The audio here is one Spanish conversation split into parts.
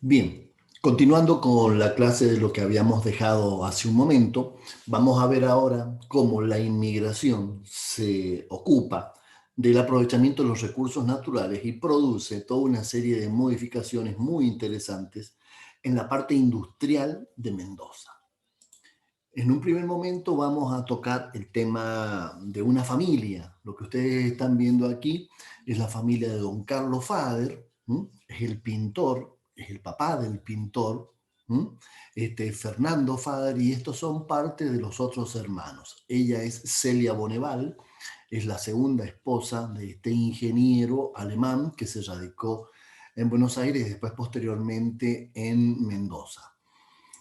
Bien, continuando con la clase de lo que habíamos dejado hace un momento, vamos a ver ahora cómo la inmigración se ocupa del aprovechamiento de los recursos naturales y produce toda una serie de modificaciones muy interesantes en la parte industrial de Mendoza. En un primer momento vamos a tocar el tema de una familia. Lo que ustedes están viendo aquí es la familia de don Carlos Fader, ¿m? Es el pintor, es el papá del pintor, ¿m? Fernando Fader, y estos son parte de los otros hermanos. Ella es Celia Boneval, es la segunda esposa de este ingeniero alemán que se radicó en Buenos Aires y después posteriormente en Mendoza.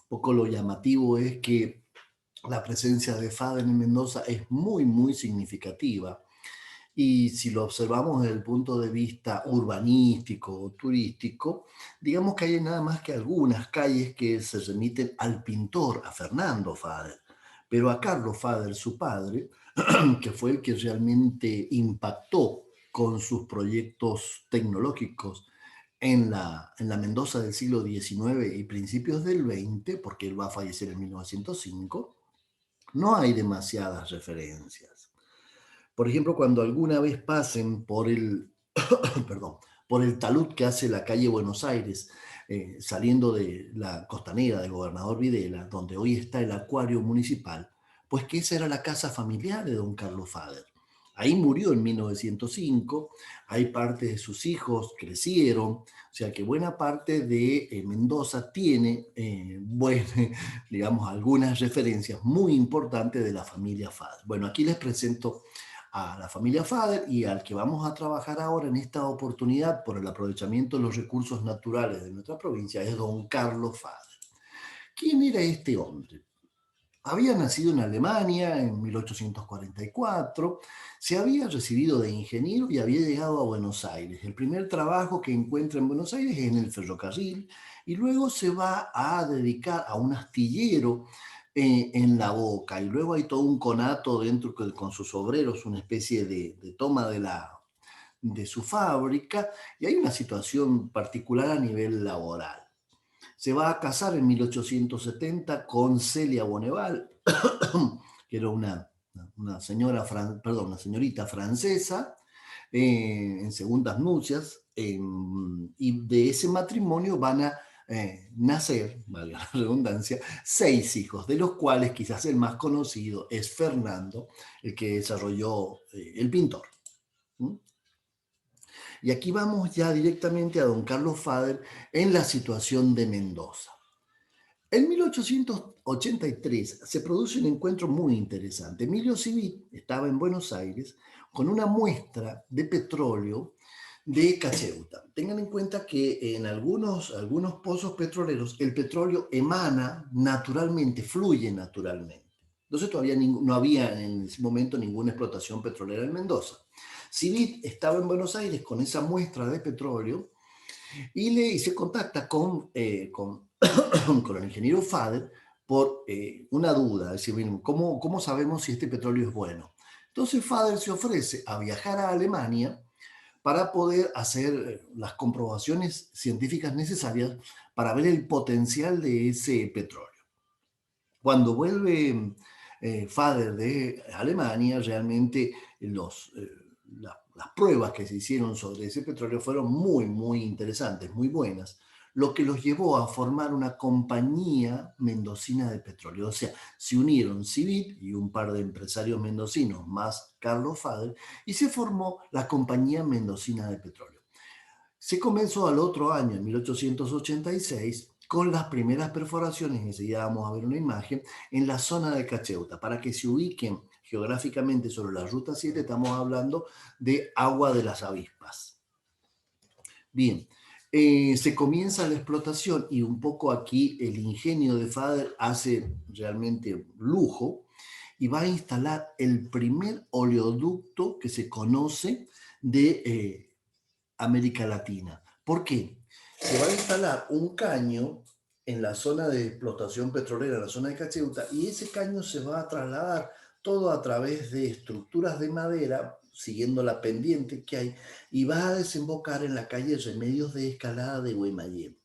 Un poco lo llamativo es que la presencia de Fader en Mendoza es muy, muy significativa. Y si lo observamos desde el punto de vista urbanístico o turístico, digamos que hay nada más que algunas calles que se remiten al pintor, a Fernando Fader. Pero a Carlos Fader, su padre, que fue el que realmente impactó con sus proyectos tecnológicos en la Mendoza del siglo XIX y principios del XX, porque él va a fallecer en 1905, no hay demasiadas referencias. Por ejemplo, cuando alguna vez pasen por el, perdón, por el talud que hace la calle Buenos Aires, saliendo de la costanera de Gobernador Videla, donde hoy está el acuario municipal, pues que esa era la casa familiar de don Carlos Fader. Ahí murió en 1905, hay parte de sus hijos crecieron, o sea que buena parte de Mendoza tiene, digamos, algunas referencias muy importantes de la familia Fader. Bueno, aquí les presento a la familia Fader y al que vamos a trabajar ahora en esta oportunidad por el aprovechamiento de los recursos naturales de nuestra provincia es don Carlos Fader. ¿Quién era este hombre? Había nacido en Alemania en 1844, se había recibido de ingeniero y había llegado a Buenos Aires. El primer trabajo que encuentra en Buenos Aires es en el ferrocarril y luego se va a dedicar a un astillero en La Boca y luego hay todo un conato dentro con sus obreros, una especie de toma de su fábrica y hay una situación particular a nivel laboral. Se va a casar en 1870 con Celia Boneval, que era una señora, perdón, una señorita francesa, en segundas nupcias, y de ese matrimonio van a nacer, valga la redundancia, 6 hijos, de los cuales quizás el más conocido es Fernando, el que desarrolló el pintor. ¿Mm? Y aquí vamos ya directamente a don Carlos Fader en la situación de Mendoza. En 1883 se produce un encuentro muy interesante. Emilio Civit estaba en Buenos Aires con una muestra de petróleo de Cacheuta. Tengan en cuenta que en algunos pozos petroleros el petróleo emana naturalmente, fluye naturalmente. Entonces todavía no había en ese momento ninguna explotación petrolera en Mendoza. Civit estaba en Buenos Aires con esa muestra de petróleo y se contacta con el ingeniero Fader por una duda, es decir, ¿cómo sabemos si este petróleo es bueno? Entonces Fader se ofrece a viajar a Alemania para poder hacer las comprobaciones científicas necesarias para ver el potencial de ese petróleo. Cuando vuelve Fader de Alemania, realmente las pruebas que se hicieron sobre ese petróleo fueron muy, muy interesantes, muy buenas, lo que los llevó a formar una compañía mendocina de petróleo. O sea, se unieron Civit y un par de empresarios mendocinos, más Carlos Fader, y se formó la Compañía Mendocina de Petróleo. Se comenzó al otro año, en 1886, con las primeras perforaciones, enseguida vamos a ver una imagen, en la zona de Cacheuta. Para que se ubiquen geográficamente sobre la Ruta 7, estamos hablando de Agua de las Avispas. Bien, se comienza la explotación y un poco aquí el ingenio de Fader hace realmente lujo y va a instalar el primer oleoducto que se conoce de América Latina. ¿Por qué? Se va a instalar un caño en la zona de explotación petrolera, en la zona de Cacheuta, y ese caño se va a trasladar todo a través de estructuras de madera, siguiendo la pendiente que hay, y va a desembocar en la calle Remedios de Escalada de Guaymallén.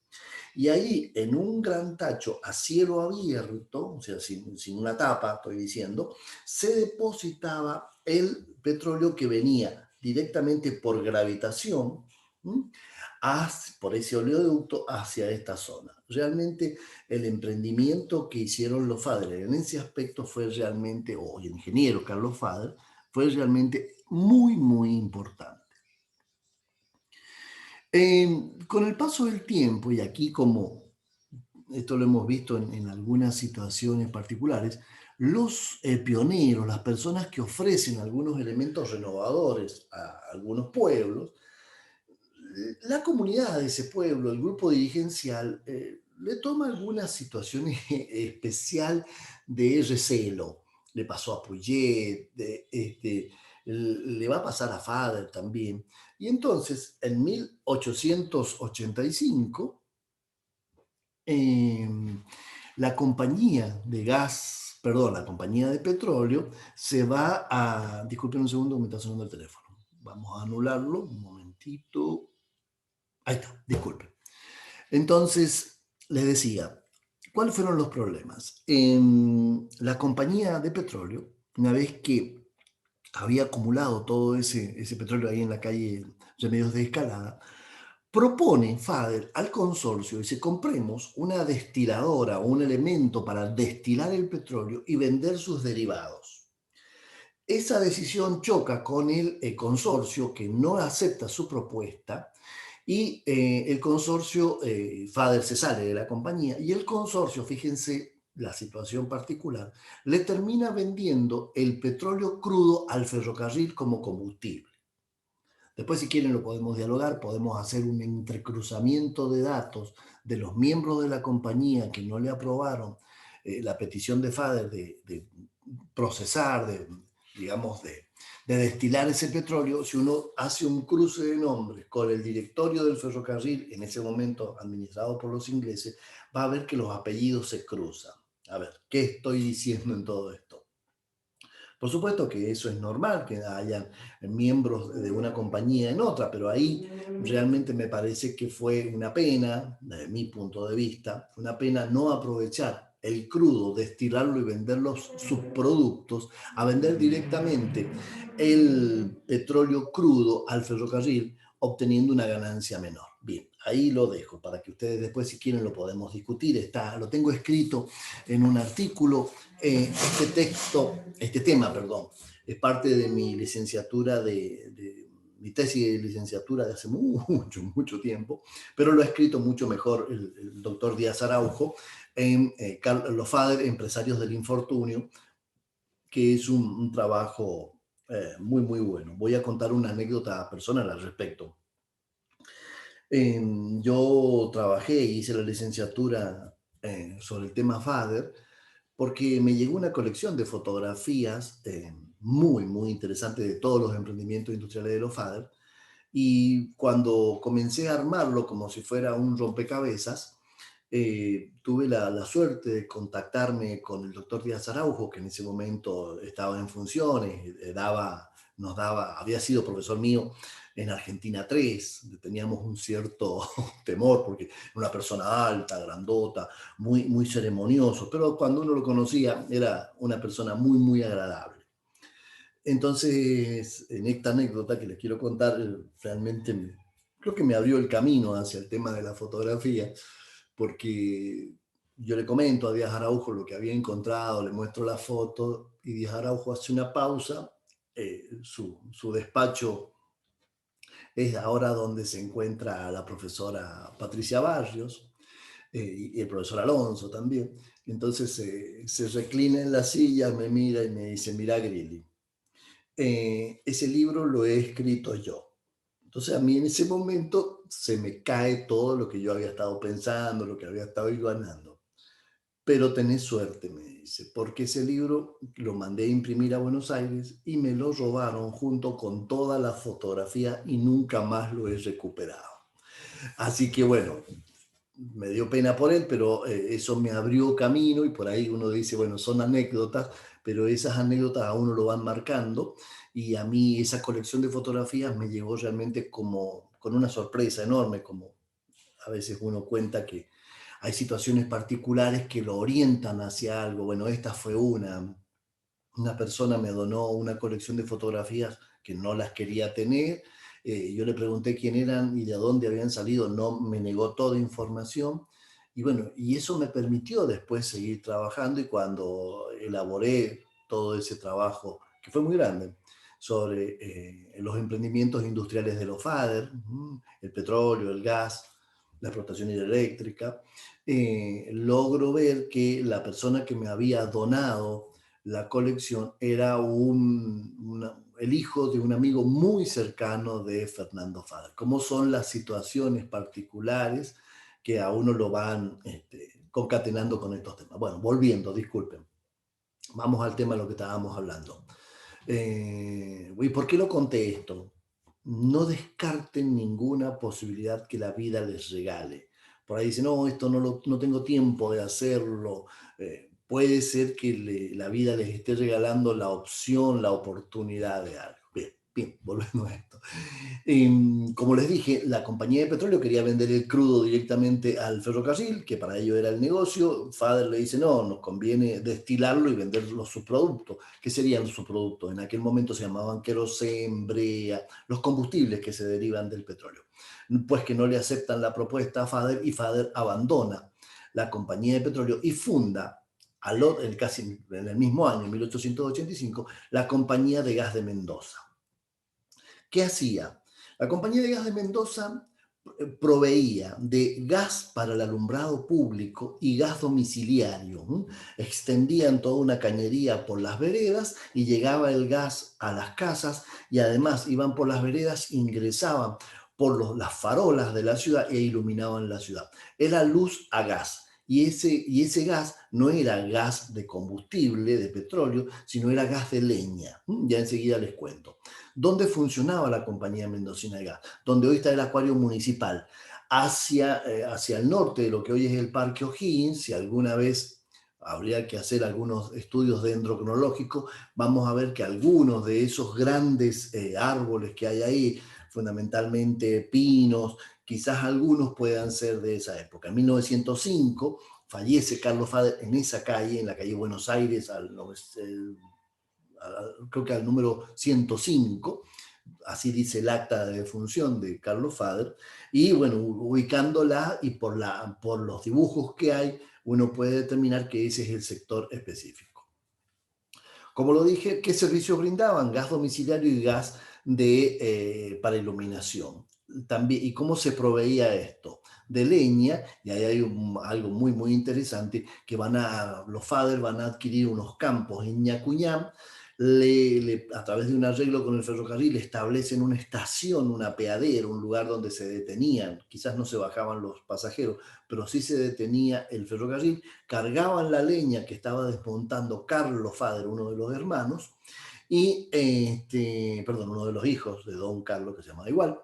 Y ahí, en un gran tacho a cielo abierto, o sea, sin una tapa, estoy diciendo, se depositaba el petróleo que venía directamente por gravitación, ¿m? Por ese oleoducto hacia esta zona. Realmente el emprendimiento que hicieron los Fader en ese aspecto fue realmente, o el ingeniero Carlos Fader, fue realmente muy, muy importante. Con el paso del tiempo, y aquí como esto lo hemos visto en algunas situaciones particulares, los pioneros, las personas que ofrecen algunos elementos renovadores a algunos pueblos, la comunidad de ese pueblo, el grupo dirigencial, le toma alguna situación especial de recelo. Le pasó a Puget, le va a pasar a Fader también. Y entonces, en 1885, eh, la compañía de gas, perdón, la compañía de petróleo se va a, disculpen un segundo, me está sonando el teléfono. Vamos a anularlo, un momentito. Ahí está, disculpen. Entonces, les decía, ¿cuáles fueron los problemas? La compañía de petróleo, una vez que había acumulado todo ese petróleo ahí en la calle Remedios de Escalada, propone Fader al consorcio, dice, compremos una destiladora o un elemento para destilar el petróleo y vender sus derivados. Esa decisión choca con el consorcio que no acepta su propuesta y el consorcio, Fader se sale de la compañía y el consorcio, fíjense la situación particular, le termina vendiendo el petróleo crudo al ferrocarril como combustible. Después, si quieren, lo podemos dialogar, podemos hacer un entrecruzamiento de datos de los miembros de la compañía que no le aprobaron la petición de Fader de procesar, digamos, de destilar ese petróleo. Si uno hace un cruce de nombres con el directorio del ferrocarril, en ese momento administrado por los ingleses, va a ver que los apellidos se cruzan. A ver, ¿qué estoy diciendo en todo esto? Por supuesto que eso es normal, que hayan miembros de una compañía en otra, pero ahí realmente me parece que fue una pena, desde mi punto de vista, una pena no aprovechar el crudo, destilarlo y vender los subproductos, a vender directamente el petróleo crudo al ferrocarril, obteniendo una ganancia menor. Bien, ahí lo dejo para que ustedes después, si quieren, lo podemos discutir. Lo tengo escrito en un artículo. Este tema, perdón, es parte de mi licenciatura, de mi tesis de licenciatura de hace mucho, mucho tiempo, pero lo ha escrito mucho mejor el doctor Díaz Araujo en Los Fader, Empresarios del Infortunio, que es un trabajo muy, muy bueno. Voy a contar una anécdota personal al respecto. Yo trabajé y hice la licenciatura sobre el tema Fader porque me llegó una colección de fotografías muy, muy interesante de todos los emprendimientos industriales de los FADER. Y cuando comencé a armarlo como si fuera un rompecabezas, tuve la suerte de contactarme con el doctor Díaz Araujo, que en ese momento estaba en funciones, había sido profesor mío en Argentina 3, teníamos un cierto temor porque era una persona alta, grandota, muy, muy ceremonioso, pero cuando uno lo conocía era una persona muy, muy agradable. Entonces, en esta anécdota que les quiero contar, realmente creo que me abrió el camino hacia el tema de la fotografía, porque yo le comento a Díaz Araujo lo que había encontrado, le muestro la foto y Díaz Araujo hace una pausa, su despacho es ahora donde se encuentra la profesora Patricia Barrios y el profesor Alonso también. Entonces se reclina en la silla, me mira y me dice, mira Grilli, ese libro lo he escrito yo. Entonces a mí en ese momento se me cae todo lo que yo había estado pensando, lo que había estado hilvanando. Pero tenés suerte, me dice, porque ese libro lo mandé a imprimir a Buenos Aires y me lo robaron junto con toda la fotografía y nunca más lo he recuperado. Así que bueno, me dio pena por él, pero eso me abrió camino y por ahí uno dice, bueno, son anécdotas, pero esas anécdotas a uno lo van marcando y a mí esa colección de fotografías me llegó realmente como con una sorpresa enorme, como a veces uno cuenta que hay situaciones particulares que lo orientan hacia algo. Bueno, esta fue una persona me donó una colección de fotografías que no las quería tener. Yo le pregunté quién eran y de dónde habían salido, no me negó toda información. Y bueno, y eso me permitió después seguir trabajando y cuando elaboré todo ese trabajo, que fue muy grande, sobre los emprendimientos industriales de los FADER, el petróleo, el gas, la explotación hidroeléctrica, logro ver que la persona que me había donado la colección era el hijo de un amigo muy cercano de Fernando Fader. ¿Cómo son las situaciones particulares que a uno lo van concatenando con estos temas? Bueno, volviendo, disculpen. Vamos al tema de lo que estábamos hablando. ¿Y por qué lo conté esto? No descarten ninguna posibilidad que la vida les regale. Por ahí dicen, no, esto no tengo tiempo de hacerlo. Puede ser que la vida les esté regalando la opción, la oportunidad de algo. Bien, bien, volvemos a esto. Como les dije, la compañía de petróleo quería vender el crudo directamente al ferrocarril, que para ello era el negocio. Fader le dice, no, nos conviene destilarlo y vender los subproductos. ¿Qué serían los subproductos? En aquel momento se llamaban querosén, brea, los combustibles que se derivan del petróleo. Pues que no le aceptan la propuesta a Fader y Fader abandona la compañía de petróleo y funda casi en el mismo año, 1885, la compañía de gas de Mendoza. ¿Qué hacía? La compañía de gas de Mendoza proveía de gas para el alumbrado público y gas domiciliario. Extendían toda una cañería por las veredas y llegaba el gas a las casas y además iban por las veredas, ingresaban por las farolas de la ciudad e iluminaban la ciudad. Era luz a gas. Y ese gas no era gas de combustible, de petróleo, sino era gas de leña. Ya enseguida les cuento. ¿Dónde funcionaba la compañía mendocina de gas? Donde hoy está el acuario municipal, hacia el norte de lo que hoy es el Parque O'Higgins. Si alguna vez habría que hacer algunos estudios dendrocronológicos, vamos a ver que algunos de esos grandes árboles que hay ahí, fundamentalmente pinos, quizás algunos puedan ser de esa época. En 1905 fallece Carlos Fader en esa calle, en la calle Buenos Aires, creo que al número 105, así dice el acta de defunción de Carlos Fader, y bueno, ubicándola y por los dibujos que hay, uno puede determinar que ese es el sector específico. Como lo dije, ¿qué servicios brindaban? Gas domiciliario y gas para iluminación. También, ¿y cómo se proveía esto? De leña, y ahí hay algo muy, muy interesante, que los FADER van a adquirir unos campos en Ñacuñán, a través de un arreglo con el ferrocarril establecen una estación, un apeadero, un lugar donde se detenían, quizás no se bajaban los pasajeros, pero sí se detenía el ferrocarril, cargaban la leña que estaba desmontando Carlos Fader, uno de los hermanos, perdón, uno de los hijos de don Carlos, que se llamaba igual,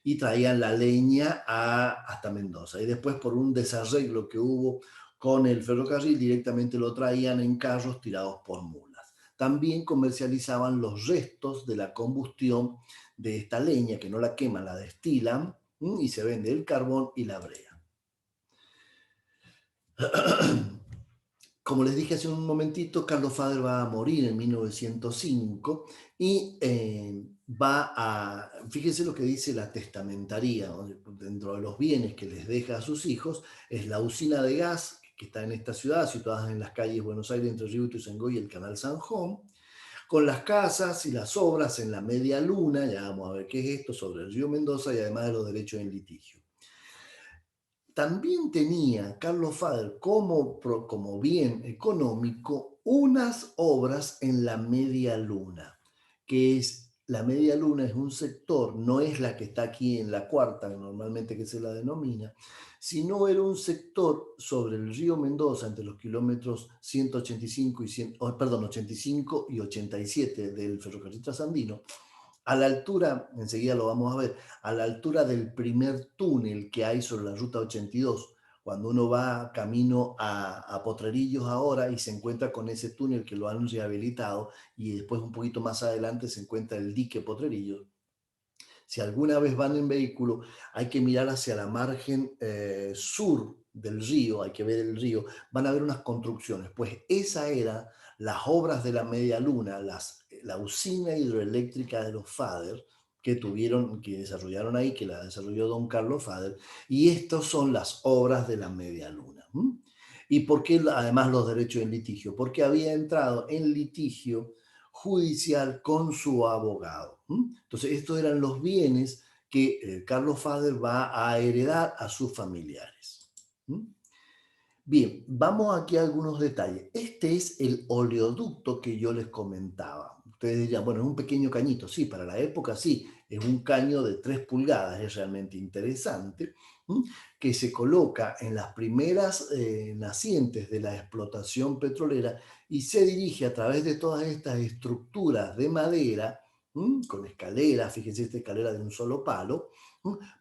y traían la leña hasta Mendoza. Y después, por un desarreglo que hubo con el ferrocarril, directamente lo traían en carros tirados por mulas. También comercializaban los restos de la combustión de esta leña, que no la queman, la destilan, y se vende el carbón y la brea. Como les dije hace un momentito, Carlos Fader va a morir en 1905 y fíjense lo que dice la testamentaría, dentro de los bienes que les deja a sus hijos, es la usina de gas que está en esta ciudad, situada en las calles Buenos Aires, Entre Río, Ituzaingó y el Canal Sanjón, con las casas y las obras en la media luna, ya vamos a ver qué es esto, sobre el río Mendoza y además de los derechos en litigio. También tenía Carlos Fader como bien económico unas obras en la media luna, que es la media luna es un sector, no es la que está aquí en la cuarta, normalmente que se la denomina, sino era un sector sobre el río Mendoza, entre los kilómetros 185 85 y 87 del ferrocarril trasandino, a la altura, enseguida lo vamos a ver, a la altura del primer túnel que hay sobre la ruta 82, cuando uno va camino a Potrerillos ahora y se encuentra con ese túnel que lo han rehabilitado y después un poquito más adelante se encuentra el dique Potrerillos. Si alguna vez van en vehículo, hay que mirar hacia la margen sur del río, hay que ver el río, van a ver unas construcciones. Pues esa era las obras de la Media Luna, la usina hidroeléctrica de los Fader, que desarrollaron ahí, que la desarrolló don Carlos Fader, y estas son las obras de la Media Luna. ¿Y por qué además los derechos en litigio? Porque había entrado en litigio judicial con su abogado. Entonces, estos eran los bienes que Carlos Fader va a heredar a sus familiares. Bien, vamos aquí a algunos detalles. Este es el oleoducto que yo les comentaba. Ustedes dirían, bueno, es un pequeño cañito. Sí, para la época sí, es un caño de 3 pulgadas, es realmente interesante, que se coloca en las primeras nacientes de la explotación petrolera y se dirige a través de todas estas estructuras de madera, con escaleras, fíjense esta escalera de un solo palo,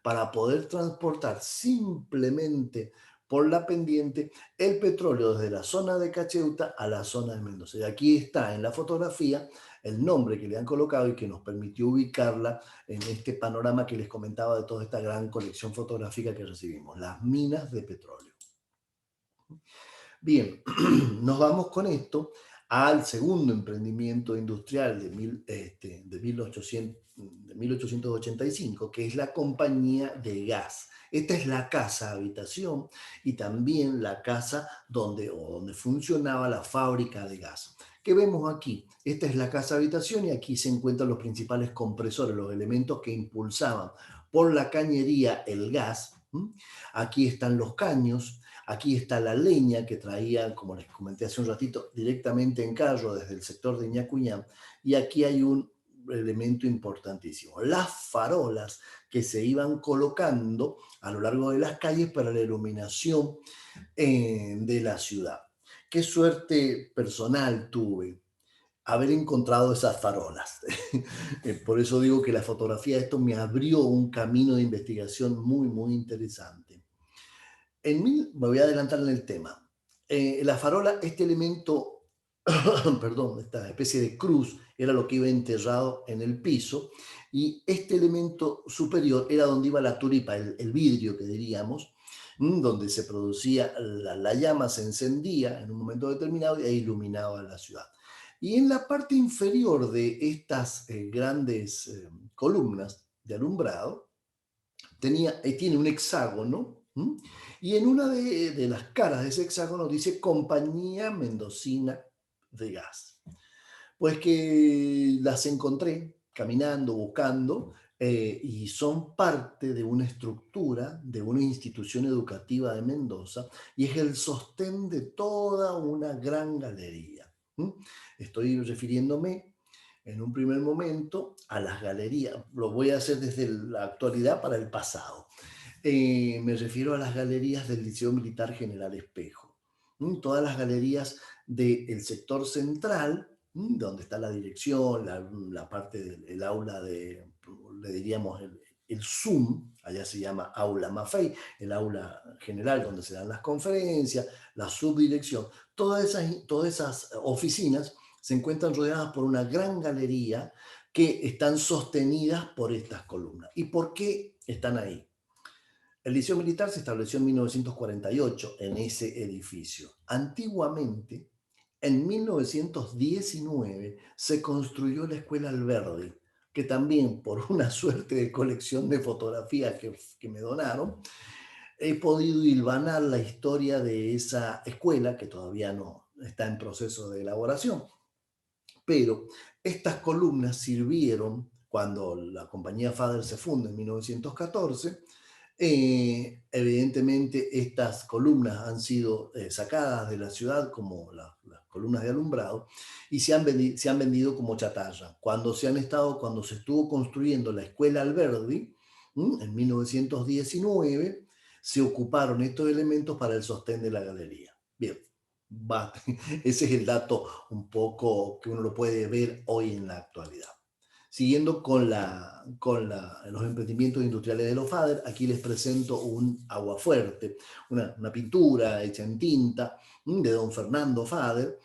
para poder transportar simplemente por la pendiente el petróleo desde la zona de Cacheuta a la zona de Mendoza. Y aquí está en la fotografía el nombre que le han colocado y que nos permitió ubicarla en este panorama que les comentaba de toda esta gran colección fotográfica que recibimos, las minas de petróleo. Bien, nos vamos con esto al segundo emprendimiento industrial de 1885, que es la compañía de gas. Esta es la casa habitación y también la casa donde funcionaba la fábrica de gas. ¿Qué vemos aquí? Esta es la casa habitación y aquí se encuentran los principales compresores, los elementos que impulsaban por la cañería el gas. Aquí están los caños. Aquí está la leña que traía, como les comenté hace un ratito, directamente en carro desde el sector de Ñacuñán. Y aquí hay un elemento importantísimo, las farolas que se iban colocando a lo largo de las calles para la iluminación de la ciudad. Qué suerte personal tuve haber encontrado esas farolas. Por eso digo que la fotografía de esto me abrió un camino de investigación muy, muy interesante. Me voy a adelantar en el tema. La farola, este elemento, perdón, esta especie de cruz, era lo que iba enterrado en el piso, y este elemento superior era donde iba la turipa, el vidrio que diríamos, donde se producía la llama, se encendía en un momento determinado e iluminaba la ciudad. Y en la parte inferior de estas grandes columnas de alumbrado, tiene un hexágono, y en una de las caras de ese hexágono dice Compañía Mendocina de Gas. Pues que las encontré caminando, buscando, y son parte de una estructura, de una institución educativa de Mendoza, y es el sostén de toda una gran galería. Estoy refiriéndome en un primer momento a las galerías, lo voy a hacer desde la actualidad para el pasado. Me refiero a las galerías del Liceo Militar General Espejo. Todas las galerías del sector central, donde está la dirección, la parte del aula le diríamos el Zoom, allá se llama Aula Maffei, el aula general donde se dan las conferencias, la subdirección, todas esas oficinas se encuentran rodeadas por una gran galería que están sostenidas por estas columnas. ¿Y por qué están ahí? El Liceo Militar se estableció en 1948 en ese edificio. Antiguamente, en 1919, se construyó la Escuela Alberdi, que también por una suerte de colección de fotografías que me donaron, he podido hilvanar la historia de esa escuela, que todavía no está en proceso de elaboración. Pero estas columnas sirvieron cuando la compañía Fader se funda en 1914. Evidentemente estas columnas han sido sacadas de la ciudad como las columnas de alumbrado y se han vendido como chatarra. Cuando se estuvo construyendo la escuela Alberdi, en 1919, se ocuparon estos elementos para el sostén de la galería. Bien, ese es el dato un poco que uno lo puede ver hoy en la actualidad. Siguiendo con los emprendimientos industriales de los Fader, aquí les presento un aguafuerte, una pintura hecha en tinta de don Fernando Fader,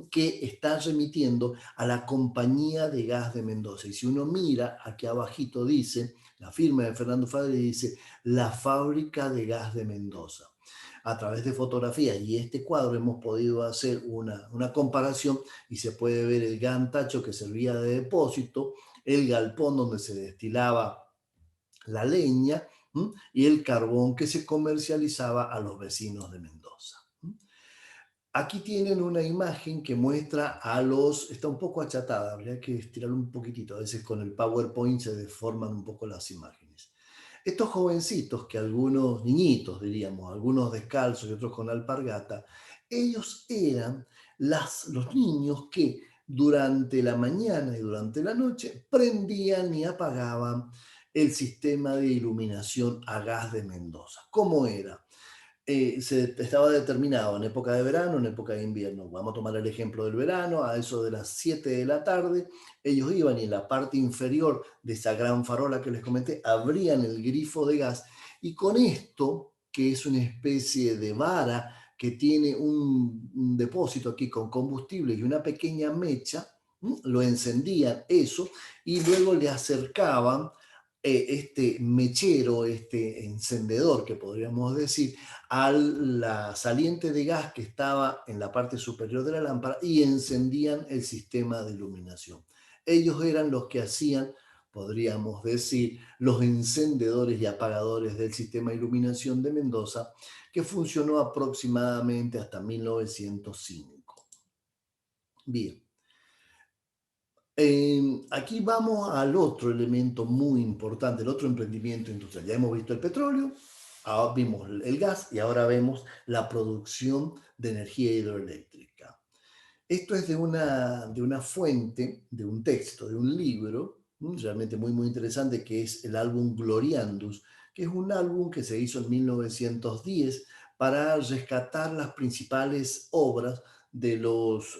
que está remitiendo a la Compañía de Gas de Mendoza. Y si uno mira, aquí abajito dice, la firma de Fernando Fader dice, la fábrica de gas de Mendoza. A través de fotografías y este cuadro hemos podido hacer una comparación y se puede ver el gantacho que servía de depósito, el galpón donde se destilaba la leña, y el carbón que se comercializaba a los vecinos de Mendoza. Aquí tienen una imagen que muestra a los, está un poco achatada, habría que estirarlo un poquitito, a veces con el PowerPoint se deforman un poco las imágenes. Estos jovencitos, que algunos niñitos diríamos, algunos descalzos y otros con alpargata, ellos eran los niños que durante la mañana y durante la noche prendían y apagaban el sistema de iluminación a gas de Mendoza. ¿Cómo era? Estaba determinado en época de verano, en época de invierno. Vamos a tomar el ejemplo del verano, a eso de las 7 de la tarde, ellos iban y en la parte inferior de esa gran farola que les comenté, abrían el grifo de gas y con esto, que es una especie de vara que tiene un depósito aquí con combustible y una pequeña mecha, lo encendían eso y luego le acercaban este mechero, este encendedor que podríamos decir, a la saliente de gas que estaba en la parte superior de la lámpara y encendían el sistema de iluminación. Ellos eran los que hacían, podríamos decir, los encendedores y apagadores del sistema de iluminación de Mendoza, que funcionó aproximadamente hasta 1905. Bien. Aquí vamos al otro elemento muy importante, el otro emprendimiento industrial. Ya hemos visto el petróleo, ahora vimos el gas y ahora vemos la producción de energía hidroeléctrica. Esto es de una fuente, de un texto, de un libro, realmente muy, muy interesante, que es el álbum Gloriandus, que es un álbum que se hizo en 1910 para rescatar las principales obras de los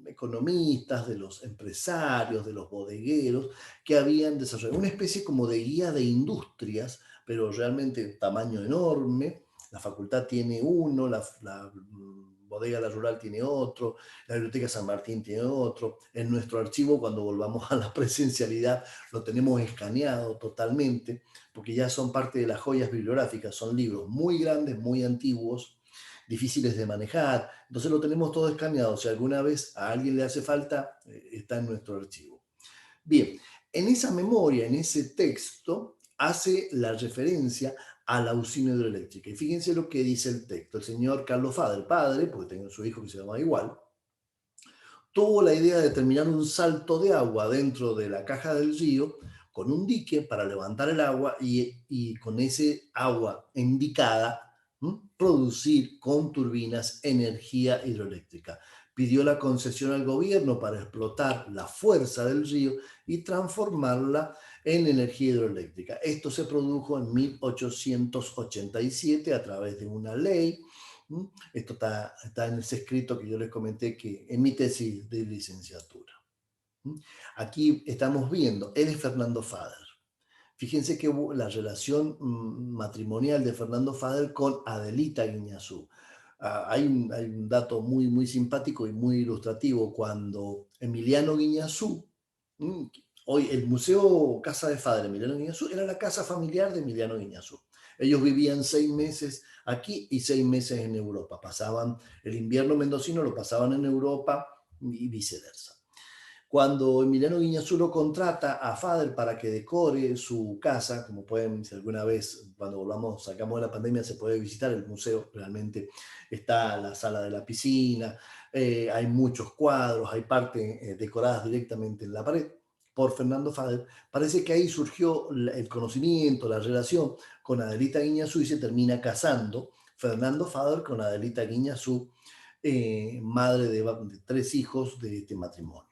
economistas, de los empresarios, de los bodegueros, que habían desarrollado una especie como de guía de industrias, pero realmente tamaño enorme. La facultad tiene uno, la bodega La Rural tiene otro, la Biblioteca San Martín tiene otro. En nuestro archivo, cuando volvamos a la presencialidad, lo tenemos escaneado totalmente, porque ya son parte de las joyas bibliográficas. Son libros muy grandes, muy antiguos, difíciles de manejar. Entonces lo tenemos todo escaneado. Si alguna vez a alguien le hace falta, está en nuestro archivo. Bien, en esa memoria, en ese texto, hace la referencia a la usina hidroeléctrica. Y fíjense lo que dice el texto. El señor Carlos Fader, padre, porque tenía su hijo que se llama igual, tuvo la idea de terminar un salto de agua dentro de la caja del río con un dique para levantar el agua y con ese agua indicada, producir con turbinas energía hidroeléctrica. Pidió la concesión al gobierno para explotar la fuerza del río y transformarla en energía hidroeléctrica. Esto se produjo en 1887 a través de una ley. Esto está en ese escrito que yo les comenté que en mi tesis de licenciatura. Aquí estamos viendo, él es Fernando Fader. Fíjense que la relación matrimonial de Fernando Fader con Adelita Guiñazú. Hay un dato muy, muy simpático y muy ilustrativo cuando Emiliano Guiñazú, mm, hoy el Museo Casa de Fader Emiliano Guiñazú, era la casa familiar de Emiliano Guiñazú. Ellos vivían 6 meses aquí y 6 meses en Europa. Pasaban el invierno mendocino, lo pasaban en Europa y viceversa. Cuando Emiliano Guiñazú lo contrata a Fader para que decore su casa, como pueden, si alguna vez, cuando volvamos, sacamos de la pandemia, se puede visitar el museo, realmente está la sala de la piscina, hay muchos cuadros, hay partes decoradas directamente en la pared por Fernando Fader. Parece que ahí surgió el conocimiento, la relación con Adelita Guiñazú y se termina casando Fernando Fader con Adelita Guiñazú, madre de 3 hijos de este matrimonio.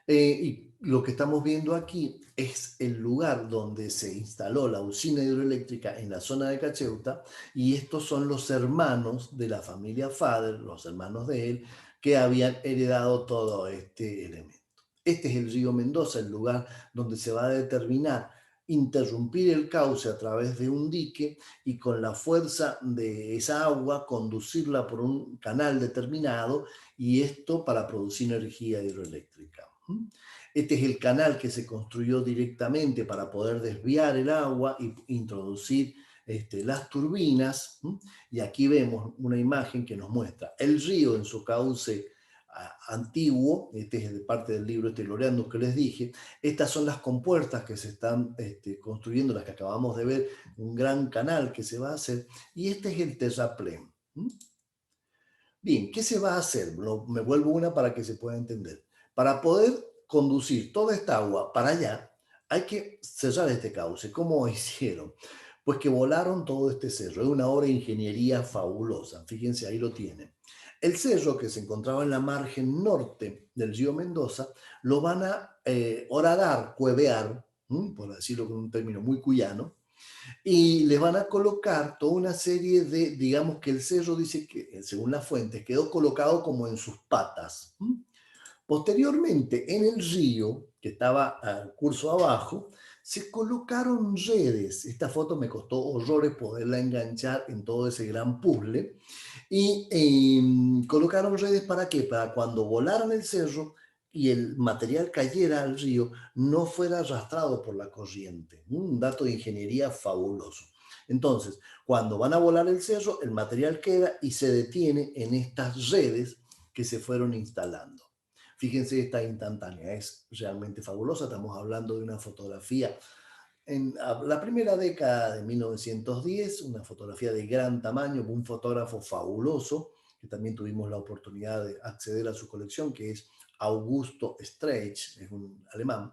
Y lo que estamos viendo aquí es el lugar donde se instaló la usina hidroeléctrica en la zona de Cacheuta, y estos son los hermanos de la familia Fader, los hermanos de él, que habían heredado todo este elemento. Este es el río Mendoza, el lugar donde se va a determinar interrumpir el cauce a través de un dique y con la fuerza de esa agua conducirla por un canal determinado, y esto para producir energía hidroeléctrica. Este es el canal que se construyó directamente para poder desviar el agua y introducir las turbinas. Y aquí vemos una imagen que nos muestra el río en su cauce antiguo. Este es de parte del libro Loreando que les dije. Estas son las compuertas que se están construyendo, las que acabamos de ver, un gran canal que se va a hacer, y este es el terraplén. Bien, ¿qué se va a hacer? Me vuelvo una para que se pueda entender. Para poder conducir toda esta agua para allá, hay que cerrar este cauce. ¿Cómo hicieron? Pues que volaron todo este cerro. Es una obra de ingeniería fabulosa. Fíjense, ahí lo tienen. El cerro, que se encontraba en la margen norte del río Mendoza, lo van a horadar, cuevear, por decirlo con un término muy cuyano, y les van a colocar toda una serie de, digamos que el cerro dice que, según las fuentes, quedó colocado como en sus patas. Posteriormente, en el río, que estaba al curso abajo, se colocaron redes. Esta foto me costó horrores poderla enganchar en todo ese gran puzzle. Y colocaron redes ¿para qué? Para cuando volaran el cerro y el material cayera al río, no fuera arrastrado por la corriente. Un dato de ingeniería fabuloso. Entonces, cuando van a volar el cerro, el material queda y se detiene en estas redes que se fueron instalando. Fíjense esta instantánea, es realmente fabulosa. Estamos hablando de una fotografía en la primera década de 1910, una fotografía de gran tamaño, un fotógrafo fabuloso, que también tuvimos la oportunidad de acceder a su colección, que es Augusto Streich, es un alemán.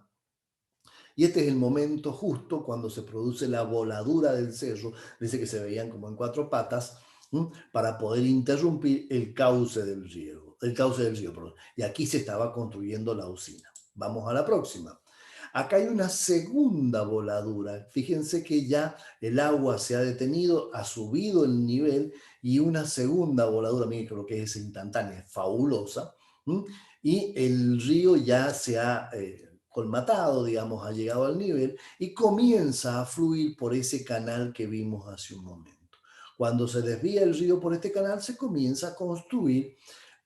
Y este es el momento justo cuando se produce la voladura del cerro, dice que se veían como en cuatro patas, para poder interrumpir el cauce del río, perdón. Y aquí se estaba construyendo la usina. Vamos a la próxima. Acá hay una segunda voladura. Fíjense que ya el agua se ha detenido, ha subido el nivel, y una segunda voladura, miren, creo que es instantánea, fabulosa. Y el río ya se ha colmatado, digamos, ha llegado al nivel y comienza a fluir por ese canal que vimos hace un momento. Cuando se desvía el río por este canal, se comienza a construir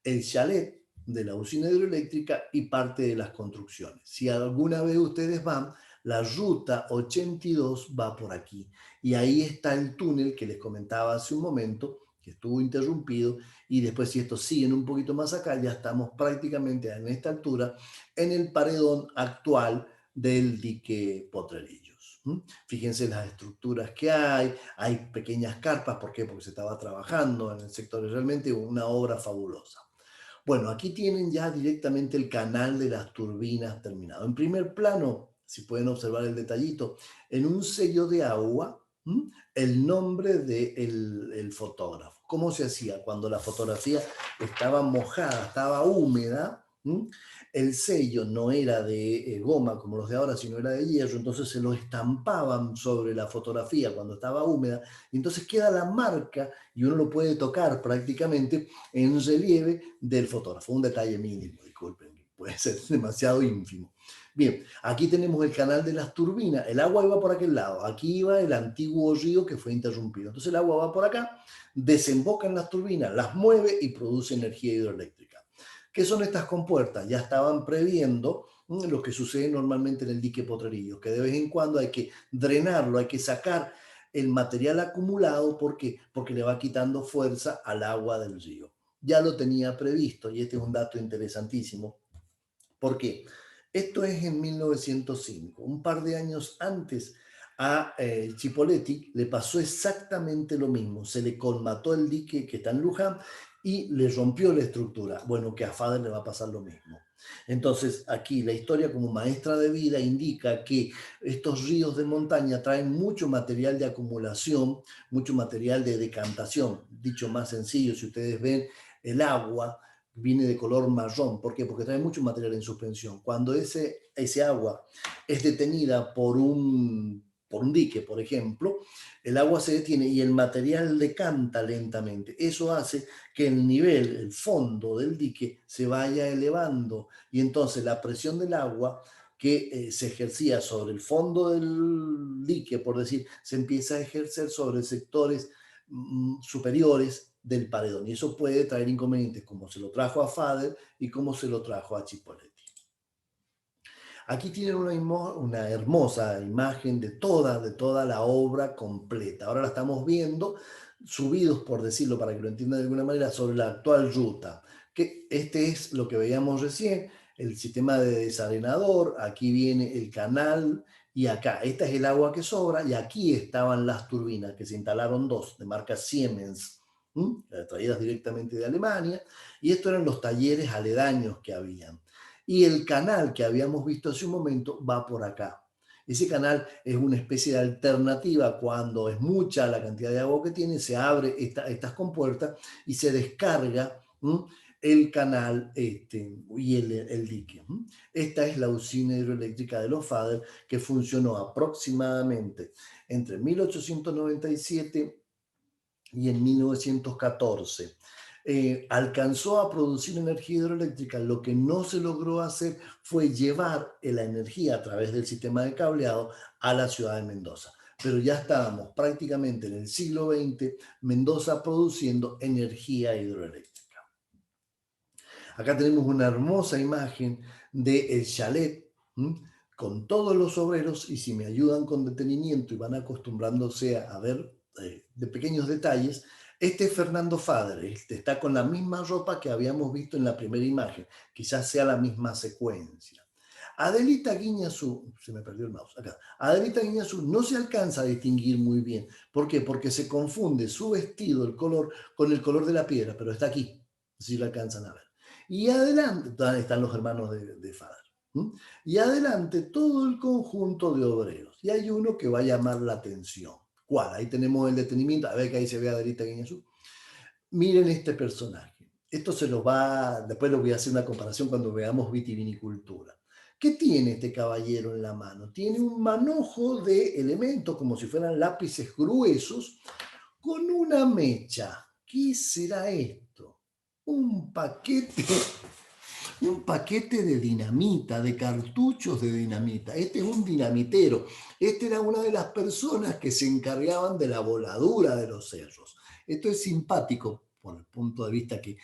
el chalet de la usina hidroeléctrica y parte de las construcciones. Si alguna vez ustedes van, la ruta 82 va por aquí, y ahí está el túnel que les comentaba hace un momento, que estuvo interrumpido, y después, si estos siguen un poquito más acá, ya estamos prácticamente en esta altura en el paredón actual del dique Potrerillos. Fíjense las estructuras que hay pequeñas carpas. ¿Por qué? Porque se estaba trabajando en el sector, es realmente una obra fabulosa. Bueno, aquí tienen ya directamente el canal de las turbinas terminado. En primer plano, si pueden observar el detallito, en un sello de agua, el nombre del fotógrafo. ¿Cómo se hacía? Cuando la fotografía estaba mojada, estaba húmeda, el sello no era de goma como los de ahora, sino era de hierro, entonces se lo estampaban sobre la fotografía cuando estaba húmeda, y entonces queda la marca y uno lo puede tocar prácticamente en relieve del fotógrafo. Un detalle mínimo, disculpen, puede ser demasiado ínfimo. Bien, aquí tenemos el canal de las turbinas. El agua iba por aquel lado. Aquí iba el antiguo río que fue interrumpido. Entonces el agua va por acá, desemboca en las turbinas, las mueve y produce energía hidroeléctrica. ¿Qué son estas compuertas? Ya estaban previendo lo que sucede normalmente en el dique Potrerillos, que de vez en cuando hay que drenarlo, hay que sacar el material acumulado. ¿Por qué? Porque le va quitando fuerza al agua del río. Ya lo tenía previsto, y este es un dato interesantísimo. ¿Por qué? Esto es en 1905, un par de años antes. A Chipoleti le pasó exactamente lo mismo, se le colmató el dique que está en Luján y le rompió la estructura. Bueno, que a Fader le va a pasar lo mismo. Entonces, aquí la historia como maestra de vida indica que estos ríos de montaña traen mucho material de acumulación, mucho material de decantación. Dicho más sencillo, si ustedes ven el agua, viene de color marrón. ¿Por qué? Porque trae mucho material en suspensión. Cuando ese agua es detenida por un dique, por ejemplo, el agua se detiene y el material decanta lentamente. Eso hace que el nivel, el fondo del dique se vaya elevando, y entonces la presión del agua que se ejercía sobre el fondo del dique, por decir, se empieza a ejercer sobre sectores superiores del paredón. Y eso puede traer inconvenientes, como se lo trajo a Fader y como se lo trajo a Chipoletti. Aquí tienen una hermosa imagen de toda la obra completa. Ahora la estamos viendo subidos, por decirlo, para que lo entiendan de alguna manera, sobre la actual ruta. Que este es lo que veíamos recién, el sistema de desarenador, aquí viene el canal y acá, esta es el agua que sobra y aquí estaban las turbinas, que se instalaron dos, de marca Siemens, traídas directamente de Alemania, y estos eran los talleres aledaños que habían. Y el canal que habíamos visto hace un momento va por acá. Ese canal es una especie de alternativa cuando es mucha la cantidad de agua que tiene, se abre estas compuertas y se descarga el canal y el dique. Esta es la usina hidroeléctrica de los Fader que funcionó aproximadamente entre 1897 y en 1914. Alcanzó a producir energía hidroeléctrica. Lo que no se logró hacer fue llevar la energía a través del sistema de cableado a la ciudad de Mendoza. Pero ya estábamos prácticamente en el siglo XX, Mendoza produciendo energía hidroeléctrica. Acá tenemos una hermosa imagen del chalet, con todos los obreros, y si me ayudan con detenimiento y van acostumbrándose a ver de pequeños detalles, este es Fernando Fader, está con la misma ropa que habíamos visto en la primera imagen, quizás sea la misma secuencia. Adelita Guiñazú, se me perdió el mouse, acá. Adelita Guiñazú no se alcanza a distinguir muy bien. ¿Por qué? Porque se confunde su vestido, el color, con el color de la piedra, pero está aquí, si lo alcanzan a ver. Y adelante están los hermanos de Fader. Y adelante todo el conjunto de obreros. Y hay uno que va a llamar la atención. ¿Cuál? Ahí tenemos el detenimiento. A ver que ahí se ve a Adelita Guiñazú. Miren este personaje. Esto se lo va, después lo voy a hacer una comparación cuando veamos vitivinicultura. ¿Qué tiene este caballero en la mano? Tiene un manojo de elementos como si fueran lápices gruesos con una mecha. ¿Qué será esto? Un paquete un paquete de dinamita, de cartuchos de dinamita. Este es un dinamitero. Este era una de las personas que se encargaban de la voladura de los cerros. Esto es simpático por el punto de vista que,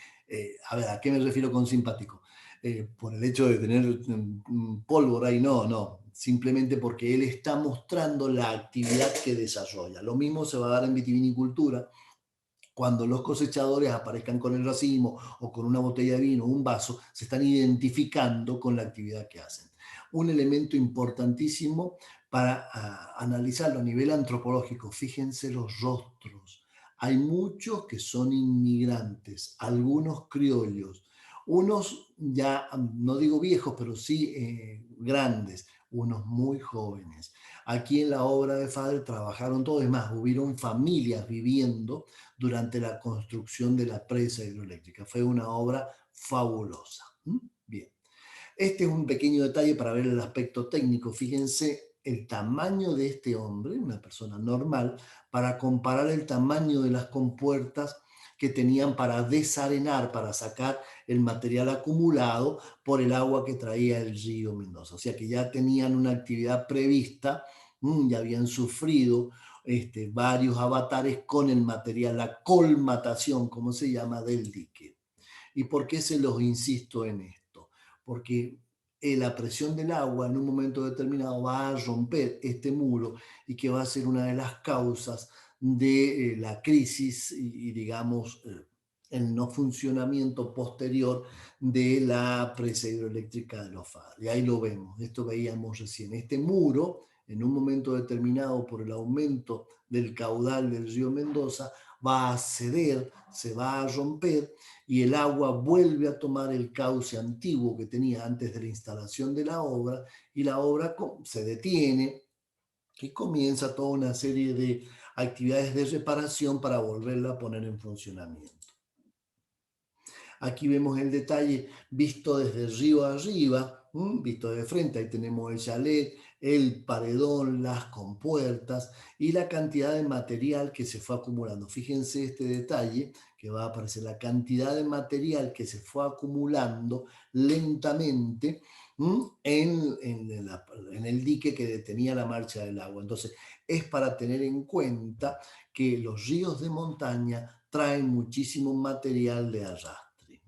a ver, ¿a qué me refiero con simpático? Por el hecho de tener pólvora y no, simplemente porque él está mostrando la actividad que desarrolla. Lo mismo se va a dar en vitivinicultura cuando los cosechadores aparezcan con el racimo o con una botella de vino o un vaso, se están identificando con la actividad que hacen. Un elemento importantísimo para analizarlo a nivel antropológico, fíjense los rostros. Hay muchos que son inmigrantes, algunos criollos, unos ya, no digo viejos, pero sí grandes, unos muy jóvenes. Aquí en la obra de Fader trabajaron todos, es más, hubieron familias viviendo durante la construcción de la presa hidroeléctrica. Fue una obra fabulosa. Bien, este es un pequeño detalle para ver el aspecto técnico. Fíjense el tamaño de este hombre, una persona normal, para comparar el tamaño de las compuertas que tenían para desarenar, para sacar el material acumulado por el agua que traía el río Mendoza. O sea que ya tenían una actividad prevista, ya habían sufrido varios avatares con el material, la colmatación, como se llama, del dique. ¿Y por qué se los insisto en esto? Porque la presión del agua en un momento determinado va a romper este muro y que va a ser una de las causas de la crisis y digamos, el no funcionamiento posterior de la presa hidroeléctrica de los Fader. Y ahí lo vemos, esto veíamos recién. Este muro, en un momento determinado por el aumento del caudal del río Mendoza, va a ceder, se va a romper y el agua vuelve a tomar el cauce antiguo que tenía antes de la instalación de la obra y la obra se detiene y comienza toda una serie de actividades de reparación para volverla a poner en funcionamiento. Aquí vemos el detalle visto desde río arriba, visto de frente. Ahí tenemos el chalet, el paredón, las compuertas y la cantidad de material que se fue acumulando. Fíjense este detalle que va a aparecer, la cantidad de material que se fue acumulando lentamente en el dique que detenía la marcha del agua. Entonces, es para tener en cuenta que los ríos de montaña traen muchísimo material de arrastre.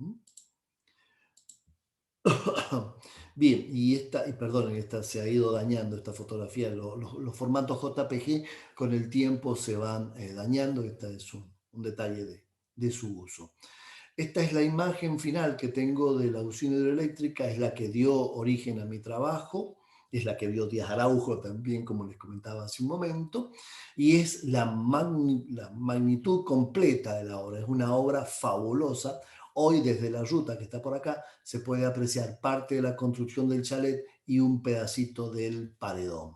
Bien, y perdonen, esta se ha ido dañando esta fotografía, los formatos JPG con el tiempo se van dañando, este es un detalle de su uso. Esta es la imagen final que tengo de la usina hidroeléctrica, es la que dio origen a mi trabajo, es la que vio Díaz Araujo también, como les comentaba hace un momento, y es la magnitud completa de la obra. Es una obra fabulosa. Hoy, desde la ruta que está por acá, se puede apreciar parte de la construcción del chalet y un pedacito del paredón.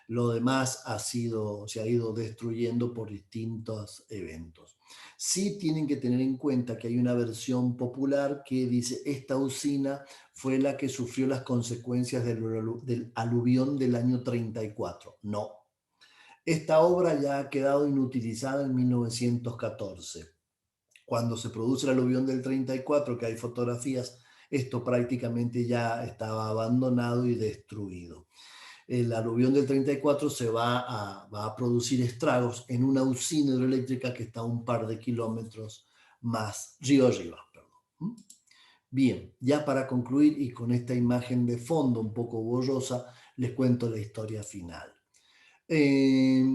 Lo demás se ha ido destruyendo por distintos eventos. Sí tienen que tener en cuenta que hay una versión popular que dice esta usina fue la que sufrió las consecuencias del aluvión del año 34. No, esta obra ya ha quedado inutilizada en 1914. Cuando se produce el aluvión del 34, que hay fotografías, esto prácticamente ya estaba abandonado y destruido. El aluvión del 34 va a producir estragos en una usina hidroeléctrica que está a un par de kilómetros más río arriba. Perdón. Bien, ya para concluir y con esta imagen de fondo un poco borrosa, les cuento la historia final. Eh,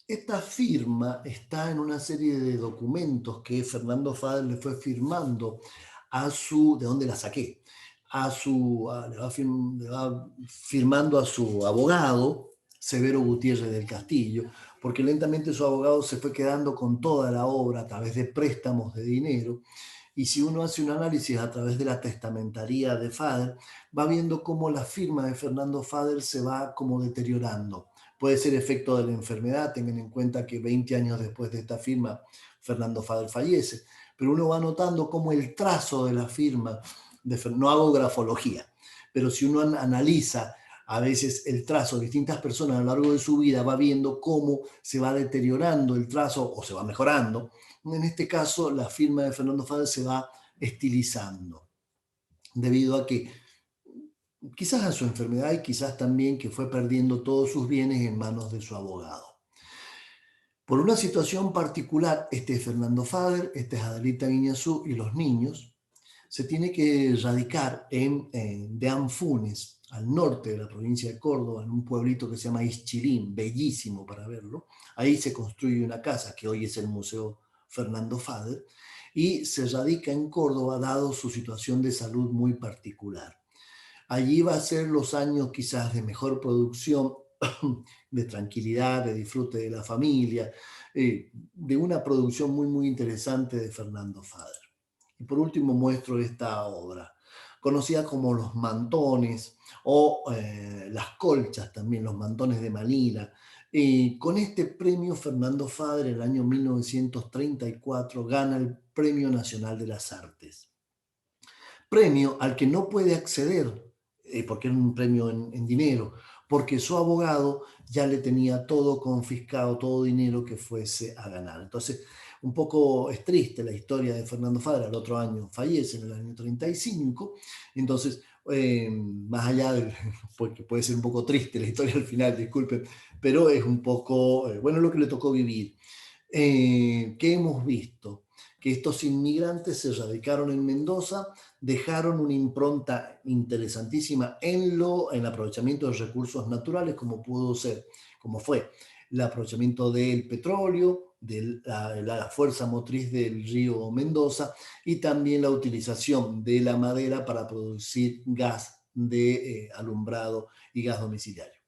Esta firma está en una serie de documentos que Fernando Fader le fue firmando ¿de dónde la saqué? Le va firmando a su abogado, Severo Gutiérrez del Castillo, porque lentamente su abogado se fue quedando con toda la obra a través de préstamos de dinero. Y si uno hace un análisis a través de la testamentaría de Fader, va viendo cómo la firma de Fernando Fader se va como deteriorando. Puede ser efecto de la enfermedad, tengan en cuenta que 20 años después de esta firma, Fernando Fader fallece, pero uno va notando cómo el trazo de la firma, no hago grafología, pero si uno analiza a veces el trazo de distintas personas a lo largo de su vida, va viendo cómo se va deteriorando el trazo o se va mejorando. En este caso, la firma de Fernando Fader se va estilizando, debido a que quizás a su enfermedad y quizás también que fue perdiendo todos sus bienes en manos de su abogado. Por una situación particular, este es Fernando Fader, este es Adelita Guiñazú y los niños, se tiene que radicar de Anfunes, al norte de la provincia de Córdoba, en un pueblito que se llama Ischilín, bellísimo para verlo. Ahí se construye una casa que hoy es el Museo Fernando Fader, y se radica en Córdoba dado su situación de salud muy particular. Allí va a ser los años quizás de mejor producción, de tranquilidad, de disfrute de la familia, de una producción muy, muy interesante de Fernando Fader. Y por último muestro esta obra, conocida como Los Mantones o Las Colchas también, Los Mantones de Manila. Con este premio Fernando Fader en el año 1934 gana el Premio Nacional de las Artes. Premio al que no puede acceder, porque era un premio en dinero, porque su abogado ya le tenía todo confiscado, todo dinero que fuese a ganar. Entonces, un poco es triste la historia de Fernando Fabra, al otro año fallece en el año 35, entonces, más allá de, porque puede ser un poco triste la historia al final, disculpen, pero es un poco, bueno, lo que le tocó vivir. ¿Qué hemos visto? Que estos inmigrantes se radicaron en Mendoza, dejaron una impronta interesantísima en el aprovechamiento de recursos naturales, como fue el aprovechamiento del petróleo, de la fuerza motriz del río Mendoza y también la utilización de la madera para producir gas de alumbrado y gas domiciliario.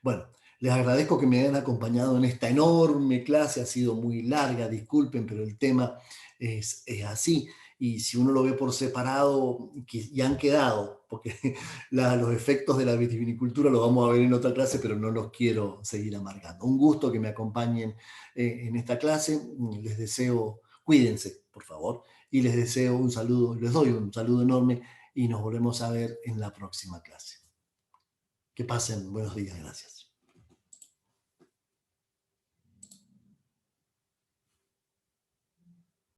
Bueno, les agradezco que me hayan acompañado en esta enorme clase, ha sido muy larga, disculpen, pero el tema es así. Y si uno lo ve por separado, ya han quedado, porque los efectos de la vitivinicultura los vamos a ver en otra clase, pero no los quiero seguir amargando. Un gusto que me acompañen en esta clase. Les deseo, cuídense, por favor, y les deseo un saludo, les doy un saludo enorme y nos volvemos a ver en la próxima clase. Que pasen buenos días, gracias.